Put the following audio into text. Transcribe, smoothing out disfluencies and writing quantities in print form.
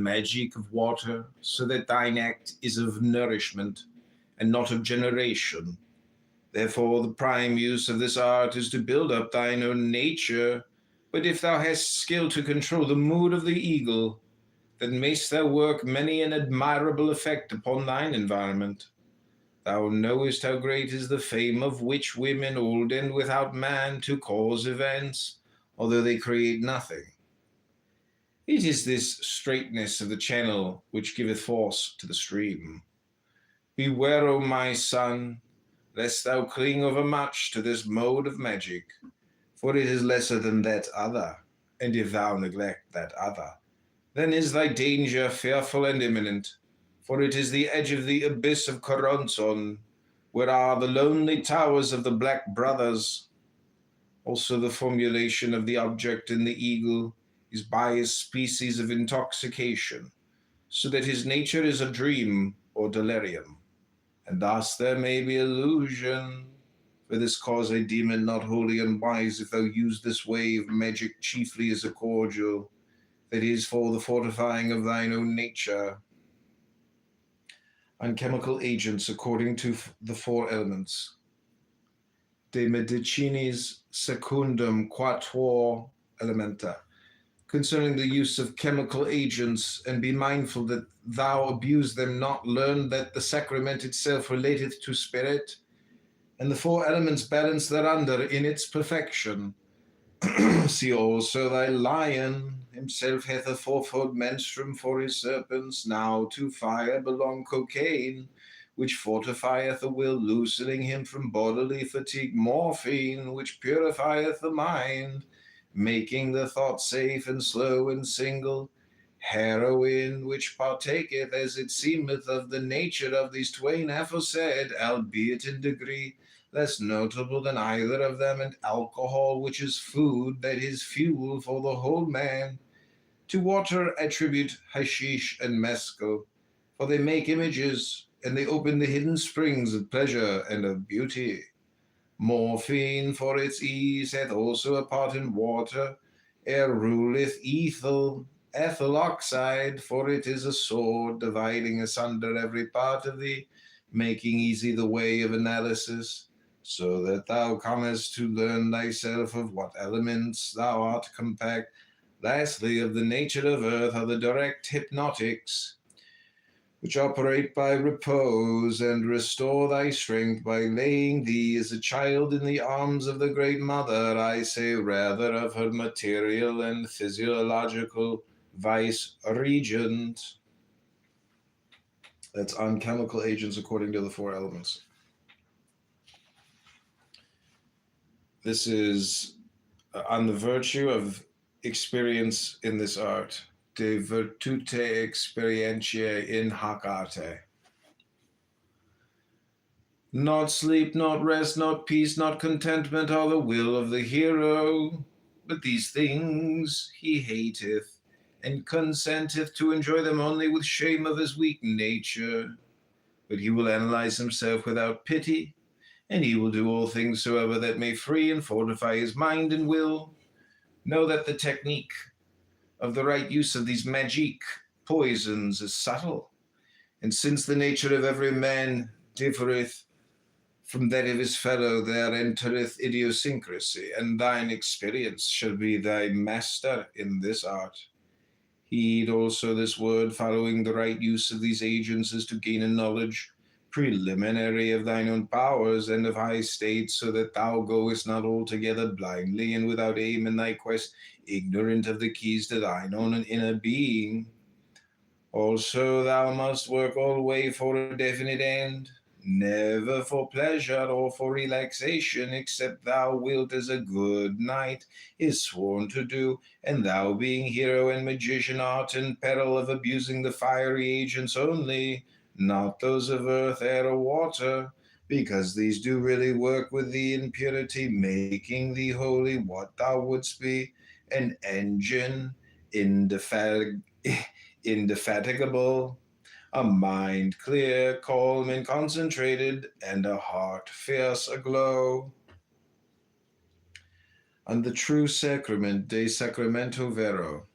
magic of water, so that thine act is of nourishment, and not of generation. Therefore, the prime use of this art is to build up thine own nature. But if thou hast skill to control the mood of the eagle, then mayst thou work many an admirable effect upon thine environment. Thou knowest how great is the fame of witch women old and without man to cause events, although they create nothing. It is this straightness of the channel which giveth force to the stream. Beware, O my son, lest thou cling overmuch to this mode of magic, for it is lesser than that other, and if thou neglect that other, then is thy danger fearful and imminent, for it is the edge of the abyss of Choronzon, where are the lonely towers of the Black Brothers. Also the formulation of the object in the eagle is by a species of intoxication, so that his nature is a dream or delirium, and thus there may be illusion. For this cause I deem it not wholly unwise if thou use this way of magic chiefly as a cordial, that is, for the fortifying of thine own nature. On chemical agents according to the four elements. De medicinis secundum quatuor elementa. Concerning the use of chemical agents, and be mindful that thou abuse them not, learn that the sacrament itself relateth to spirit, and the four elements balance thereunder in its perfection. See also thy lion himself hath a fourfold menstruum for his serpents. Now to fire belong cocaine, which fortifieth the will, loosening him from bodily fatigue; morphine, which purifieth the mind, making the thought safe and slow and single; heroin, which partaketh, as it seemeth, of the nature of these twain aforesaid, albeit in degree less notable than either of them; and alcohol, which is food, that is, fuel for the whole man. To water attribute hashish and mescal, for they make images, and they open the hidden springs of pleasure and of beauty. Morphine, for its ease, hath also a part in water, ere ruleth ethyl oxide, for it is a sword, dividing asunder every part of thee, making easy the way of analysis, so that thou comest to learn thyself of what elements thou art compact. Lastly, of the nature of earth are the direct hypnotics, which operate by repose, and restore thy strength by laying thee as a child in the arms of the great mother, I say rather of her material and physiological vice-regent. That's on chemical agents according to the four elements. This is on the virtue of experience in this art. De virtute experientiae in hac arte. Not sleep, not rest, not peace, not contentment are the will of the hero, but these things he hateth, and consenteth to enjoy them only with shame of his weak nature. But he will analyze himself without pity, and he will do all things soever that may free and fortify his mind and will. Know that the technique of the right use of these magic poisons is subtle, and since the nature of every man differeth from that of his fellow, there entereth idiosyncrasy, and thine experience shall be thy master in this art. Heed also this word: following the right use of these agents is to gain a knowledge preliminary of thine own powers and of high state, so that thou goest not altogether blindly and without aim in thy quest, ignorant of the keys to thine own inner being. Also thou must work alway for a definite end, never for pleasure or for relaxation, except thou wilt as a good knight is sworn to do, and thou being hero and magician art in peril of abusing the fiery agents only, not those of earth, air, or water, because these do really work with thee in purity, making thee holy what thou wouldst be, an engine indefatigable, a mind clear, calm, and concentrated, and a heart fierce aglow. On the true sacrament, de sacramento vero.